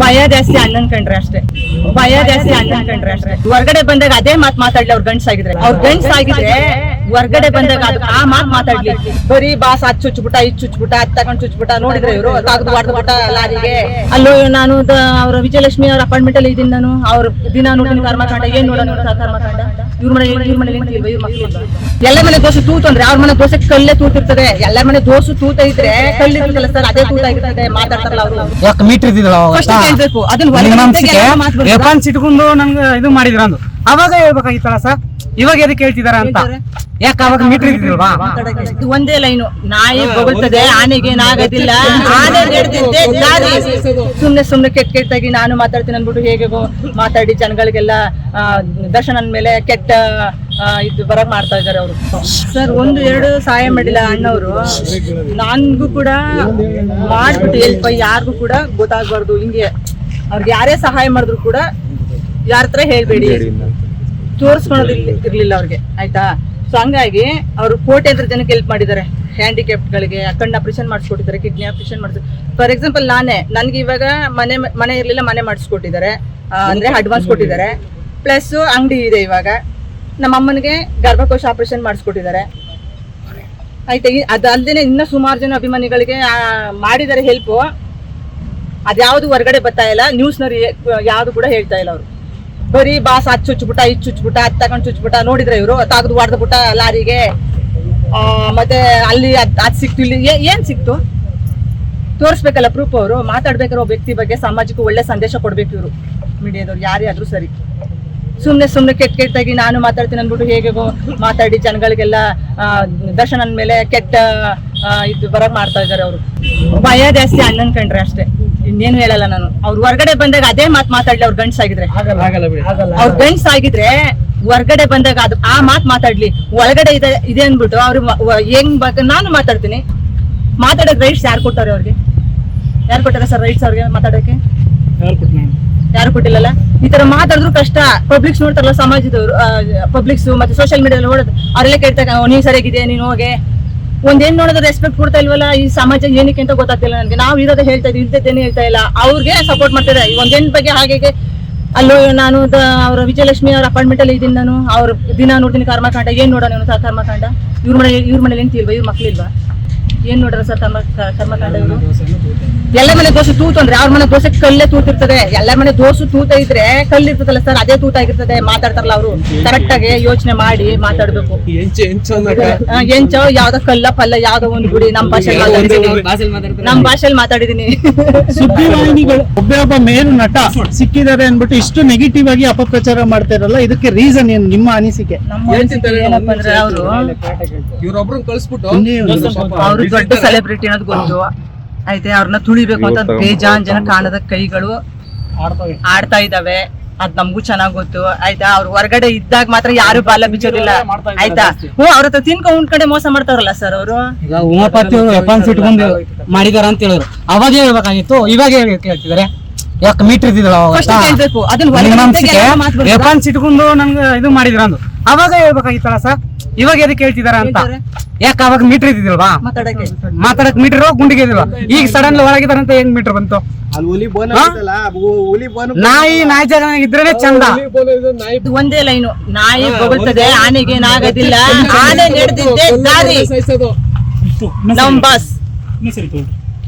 ಭಯ ಜಾಸ್ತಿ ಅಣ್ಣನ್ ಕಂಡ್ರೆ ಅಷ್ಟೇ, ಭಯ ಜಾಸ್ತಿ ಅಣ್ಣನ್ ಕಂಡ್ರೆ ಅಷ್ಟೇ. ಹೊರಗಡೆ ಬಂದಾಗ ಅದೇ ಮಾತಾಡ್ಲಿ. ಅವ್ರ ಗಂಡ್ಸಾಗಿದ್ರೆ ಹೊರಗಡೆ ಬಂದಾಗ ಆ ಮಾತಾಡ್ಲಿ. ಬರೀ ಬಾಸ್ ಅದ್ ಚುಚ್ಬಿಟ್ಟ ಇದ್ ಚುಚ್ಬಿಟ್ಟ ಅದ್ ತಗೊಂಡ್ ಚುಚ್ಬಿಟ್ಟ ನೋಡಿದ್ರೆ ಇವರು ತಗದು ಹೊಡೆದ್ಬಿಟ್ಟ ಲಾರಿಗೆ. ಅಲ್ಲೋ ನಾನು ಅವ್ರ ವಿಜಯಲಕ್ಷ್ಮಿ ಅವ್ರ ಅಪಾರ್ಟ್ಮೆಂಟ್ ಅಲ್ಲಿ ಇದ್ದೀನಿ ನಾನು. ಅವ್ರ ದಿನ ನೋಡಿನ ಕರ್ಮಕಾಂಡ ಏನ್ ನೋಡೋಣ ಕರ್ಮಕಾಂಡ. ಇವ್ರ ಮನೆ ಇವ್ರ ಮಕ್ಳು ಎಲ್ಲ ಮನೆ ದೋಸೆ ತೂತು ಅಂದ್ರೆ ಅವ್ರ ಮನೆ ದೋಸೆ ಕಲ್ಲೇ ತೂತಿರ್ತದೆ. ಎಲ್ಲ ಮನೆ ದೋಸೆ ತೂತ ಇದ್ರೆ ಕಲ್ಲಿರ್ತದಲ್ಲ ಸರ್, ಅದೇ ತೂತ ಆಗಿರ್ತದೆ. ಮಾತಾಡ್ತಾರಲ್ಲ ಅವರು ಯಾಕೆ ಮೀಟರ್ ಇದ್ದಿಲ್ಲ ಕೇಳ್ಬೇಕು. ಅದನ್ನ ಇಟ್ಕೊಂಡು ನಂಗೆ ಇದು ಮಾಡಿದ್ರ ಅಂದು ಅವಾಗ ಹೇಳ್ಬೇಕಾಗಿತ್ತಲ್ಲ ಸರ್. ಇವಾಗ ಎದಕ್ಕೆ ಹೇಳ್ತಿದಾರ ಅಂತ ಯಾಕೆ ಅವಾಗ ಮೀಟರ್ ಇದ್ದಿಲ್ವಾ? ಒಂದೇ ಲೈನು, ನಾಯಿ ಬೊಗಳ್ತದೆ ಆನೆಗೆ ನಾಗದಿಲ್ಲ, ಆನೆ ನಡೆದಿದ್ದೆ ದಾರಿ. ಸುಮ್ನೆ ಕೆಟ್ಟಾಗಿ ನಾನು ಮಾತಾಡ್ತೀನಿ ಅನ್ಬಿಟ್ಟು ಹೇಗೆ ಮಾತಾಡಿ ಜನಗಳಿಗೆಲ್ಲ ದರ್ಶನದ ಮೇಲೆ ಕೆಟ್ಟ ಇದು ಬರಕ್ ಮಾಡ್ತಾ ಇದಾರೆ ಅವರು. ಸರ್ 1-2 ಸಹಾಯ ಮಾಡಿಲ್ಲ ಅಣ್ಣವರು. ನನ್ಗೂ ಕೂಡ ಮಾಡ್ಬಿಟ್ಟು ಹೆಲ್ಪ್ ಯಾರಿಗೂ ಕೂಡ ಗೊತ್ತಾಗ್ಬಾರ್ದು. ಹಿಂಗೆ ಅವ್ರಿಗೆ ಯಾರೇ ಸಹಾಯ ಮಾಡಿದ್ರು ಕೂಡ ಯಾರ ಹತ್ರ ಹೇಳ್ಬೇಡಿ, ತೋರಿಸ್ಕೊಳೋದು ಇರ್ಲಿಲ್ಲ ಅವ್ರಿಗೆ, ಆಯ್ತಾ? ಸೊ ಹಂಗಾಗಿ ಅವರು ಕೋಟ್ಯಾಂತರ ಜನಕ್ಕೆ ಹೆಲ್ಪ್ ಮಾಡಿದ್ದಾರೆ. ಹ್ಯಾಂಡಿಕ್ಯಾಪ್ಗಳಿಗೆ ಕಣ್ಣು ಆಪರೇಷನ್ ಮಾಡಿಸ್ಕೊಟ್ಟಿದ್ದಾರೆ, ಕಿಡ್ನಿ ಆಪರೇಷನ್ ಮಾಡಿದ್ರು. ಫಾರ್ ಎಕ್ಸಾಂಪಲ್ ನನ್ಗೆ ಇವಾಗ ಮನೆ ಇರ್ಲಿಲ್ಲ, ಮನೆ ಮಾಡಿಸ್ಕೊಟ್ಟಿದ್ದಾರೆ, ಅಂದ್ರೆ ಅಡ್ವಾನ್ಸ್ ಕೊಟ್ಟಿದ್ದಾರೆ. ಪ್ಲಸ್ ಅಂಗಡಿ ಇದೆ ಇವಾಗ. ನಮ್ಮ ಅಮ್ಮನಿಗೆ ಗರ್ಭಕೋಶ ಆಪರೇಷನ್ ಮಾಡಿಸ್ಕೊಟ್ಟಿದ್ದಾರೆ, ಆಯ್ತಾ? ಅದಲ್ದೇನೆ ಇನ್ನ ಸುಮಾರು ಜನ ಅಭಿಮಾನಿಗಳಿಗೆ ಮಾಡಿದ್ದಾರೆ ಹೆಲ್ಪ್. ಅದ್ಯಾವುದು ಹೊರಗಡೆ ಬರ್ತಾ ಇಲ್ಲ, ನ್ಯೂಸ್ನವ್ರು ಯಾವ್ದು ಕೂಡ ಹೇಳ್ತಾ ಇಲ್ಲ. ಅವರು ಬರೀ ಬಾಸ್ ಅದ್ ಚುಚ್ಬಿಟ್ಟ ಇದ್ ಚುಚ್ಬಿಟ್ಟ ಅದ್ ತಗೊಂಡ್ ಚುಚ್ಬಿಟ್ಟ ನೋಡಿದ್ರೆ ಇವರು ತಗದು ಹೊಡೆದ್ಬಿಟ್ಟ ಲಾರಿಗೆ. ಮತ್ತೆ ಅಲ್ಲಿ ಅದ್ ಸಿಕ್ತು, ಇಲ್ಲಿ ಏನ್ ಸಿಕ್ತು ತೋರಿಸ್ಬೇಕಲ್ಲ ಪ್ರೂಫ್. ಅವರು ಮಾತಾಡ್ಬೇಕಾದ್ರೆ ಒಬ್ಬ ವ್ಯಕ್ತಿ ಬಗ್ಗೆ ಸಮಾಜಕ್ಕೆ ಒಳ್ಳೆ ಸಂದೇಶ ಕೊಡ್ಬೇಕು ಇವರು ಮೀಡಿಯಾದವ್ರು ಯಾರೇ ಆದ್ರೂ ಸರಿ. ಸುಮ್ನೆ ಕೆಟ್ಟಾಗಿ ನಾನು ಮಾತಾಡ್ತೀನಿ ಅನ್ಬಿಟ್ಟು ಹೇಗೆ ಮಾತಾಡಿ ಜನಗಳಿಗೆಲ್ಲ ದರ್ಶನದ ಮೇಲೆ ಕೆಟ್ಟ ಇದು ಬರಕ್ ಮಾಡ್ತಾ ಇದಾರೆ ಅವರು. ಭಯ ಜಾಸ್ತಿ ಅಣ್ಣನ್ ಕಂಡ್ರೆ ಅಷ್ಟೇ, ಇನ್ನೇನು ಹೇಳಲ್ಲ ನಾನು. ಅವ್ರು ಹೊರಗಡೆ ಬಂದಾಗ ಅದೇ ಮಾತಾಡ್ಲಿ. ಅವ್ರ ಗಂಡ್ಸಾಗಿದ್ರೆ ಅವ್ರ ಗಂಡ್ಸಾಗಿದ್ರೆ ಹೊರಗಡೆ ಬಂದಾಗ ಅದು ಆ ಮಾತಾಡ್ಲಿ. ಒಳಗಡೆ ಇದೆ ಅನ್ಬಿಟ್ಟು ಅವ್ರು ಹೆಂಗ್ ನಾನು ಮಾತಾಡ್ತೀನಿ. ಮಾತಾಡೋಕ್ ರೈಟ್ಸ್ ಯಾರು ಕೊಟ್ಟಾರೆ ಅವ್ರಿಗೆ? ಯಾರು ಕೊಟ್ಟಾರ ಸರ್ ರೈಟ್ಸ್ ಅವ್ರಿಗೆ ಮಾತಾಡೋಕೆ? ಯಾರು ಕೊಟ್ಟಿಲ್ಲಲ್ಲ. ಈ ತರ ಮಾತಾಡಿದ್ರು ಕಷ್ಟ. ಪಬ್ಲಿಕ್ಸ್ ನೋಡ್ತಾರಲ್ಲ, ಸಮಾಜದವರು ಪಬ್ಲಿಕ್ಸ್ ಮತ್ತೆ ಸೋಷಿಯಲ್ ಮೀಡಿಯಾದಲ್ಲಿ ನೋಡೋದು, ಅವರೆಲ್ಲ ಕೇಳ್ತಾರೆ ನೀನ್ ಸರಿಯಾಗಿದೆ, ನೀನ್ ಹೋಗೆ. ಒಂದೇನ್ ನೋಡೋದು ರೆಸ್ಪೆಕ್ಟ್ ಕೊಡ್ತಾ ಇಲ್ವಲ್ಲ ಈ ಸಮಾಜ, ಏನಕ್ಕೆ ಅಂತ ಗೊತ್ತಾಗ್ತಿಲ್ಲ ನನಗೆ. ನಾವು ಇರೋದೇ ಹೇಳ್ತಾ ಇದ್ವಿ, ಇಲ್ದೇನೆ ಹೇಳ್ತಾ ಇಲ್ಲ. ಅವ್ರಿಗೆ ಸಪೋರ್ಟ್ ಮಾಡ್ತಿದ್ದಾರೆ ಒಂದೇನ್ ಬಗ್ಗೆ. ಹಾಗೆ ಅಲ್ಲೋ ನಾನು ಅವ್ರ ವಿಜಯಲಕ್ಷ್ಮಿ ಅವ್ರ ಅಪಾರ್ಟ್ಮೆಂಟ್ ಅಲ್ಲಿ ಇದ್ದೀನಿ ನಾನು. ಅವ್ರ ದಿನ ನೋಡ್ತೀನಿ ಕರ್ಮಕಾಂಡ ಏನ್ ನೋಡೋಣ ಕರ್ಮಕಾಂಡ. ಇವ್ರ ಮನೇಲಿ ಎಂತಿಲ್ವಾ? ಇವ್ರ ಮಕ್ಳಿಲ್ವಾ? ಏನ್ ನೋಡ್ರ ಸರ್ ಕರ್ಮಕಾಂಡ? ಇವರು ಎಲ್ಲ ಮನೆ ದೋಸೆ ತೂತು ಅಂದ್ರೆ ಅವ್ರ ಮನೆ ದೋಸೆ ಕಲ್ಲೇ ತೂತಿರ್ತದೆ. ಎಲ್ಲ ಮನೆ ದೋಸೆ ತೂತ ಇದ್ರೆ ಕಲ್ಲಿರ್ತದಲ್ಲ ಸರ್, ಅದೇ ತೂತ ಆಗಿರ್ತದೆ. ಮಾತಾಡ್ತಾರಲ್ಲ ಅವರು ಕರೆಕ್ಟ್ ಆಗಿ ಯೋಚನೆ ಮಾಡಿ ಮಾತಾಡ್ಬೇಕು. ಎಂಚೋ ಯಾವ್ದೋ ಕಲ್ಲ ಪಲ್ಲ ಯಾವ್ದೋ ಒಂದು ಗುಡಿ ನಮ್ಮ ಭಾಷೆಯಲ್ಲಿ ಮಾತಾಡಿದೀನಿ. ಸುದ್ದಿವಾಹಿನಿಗಳು ಒಬ್ಬ ಮೇರು ನಟ ಸಿಕ್ಕಿದ್ದಾರೆ ಅನ್ಬಿಟ್ಟು ಇಷ್ಟು ನೆಗೆಟಿವ್ ಆಗಿ ಅಪಪ್ರಚಾರ ಮಾಡ್ತಾರಲ್ಲ, ಇದಕ್ಕೆ ರೀಸನ್ ಏನು ನಿಮ್ಮ ಅನಿಸಿಕೆ? ಏನಪ್ಪಾ ಅಂದ್ರೆ ಅವರು ದೊಡ್ಡ ಸೆಲೆಬ್ರಿಟಿ ಅನ್ನೋದು ಗೊತ್ತು, ಆಯ್ತೆ? ಅವ್ರನ್ನ ತುಳಿಬೇಕು ಅಂತ ಬೇಜಾನ್ ಜನ ಕಾಣದ ಕೈಗಳು ಆಡ್ತಾ ಇದಾವೆ. ಅದ್ ನಮ್ಗೂ ಚೆನ್ನಾಗ್ ಗೊತ್ತು, ಆಯ್ತಾ? ಅವ್ರು ಹೊರಗಡೆ ಇದ್ದಾಗ ಮಾತ್ರ ಯಾರು ಬಾಲ ಬಿಚ್ಚೋದಿಲ್ಲ, ಆಯ್ತಾ? ಅವ್ರ ಹತ್ರ ಉಂಡ್ಕಡೆ ಮೋಸ ಮಾಡ್ತಾರಲ್ಲ ಸರ್ ಅವರು. ಈಗ ಉಮಾಪತಿ ಅವರು ವೆಪನ್ಸ್ ಇಟ್ಕೊಂಡು ಮಾಡಿದಾರ ಅಂತ ಹೇಳಿದ್ರು, ಅವಾಗ ಹೇಳ್ಬೇಕಾಗಿತ್ತು, ಇವಾಗ ಹೇಳ್ತಿದಾರೆ. ಯಾಕೆ ಮೀಟರ್ ಇದ್ದಿಲ್ಲ ಕೇಳ್ಬೇಕು. ವೆಪನ್ಸ್ ಇಟ್ಕೊಂಡು ನಂಗೆ ಇದು ಮಾಡಿದ್ರ ಅಂದು ಅವಾಗ ಹೇಳ್ಬೇಕಾಗಿತ್ತಲ್ಲ ಸರ್. ಇವಾಗ ಎದಕ್ಕೆ ಹೇಳ್ತಿದಾರ ಅಂತ ಯಾಕೆ ಅವಾಗ ಮೀಟರ್ ಇದ್ದಿಲ್ವಾ? ಮಾತಾಡಕ್ ಮೀಟರ್ ಗುಂಡಿಗೆ ಇದಿಲ್ವಾ? ಈಗ ಸಡನ್ ಹೊರಗಿದಾರಂತ ಹೆಂಗ್ ಮೀಟರ್ ಬಂತು? ನಾಯಿ ಜಾಗ ಇದ್ರೇನೆ ಚಂದ. ಒಂದೇ ಲೈನು, ನಾಯಿ ಬೊಗಳ್ತದೆ ಆನೆಗೆ ನಾಗದಿಲ್ಲ, ಆನೆ ನಡೆದಿದ್ದೆ ದಾರಿ. ನಮ್ ಬಾಸ್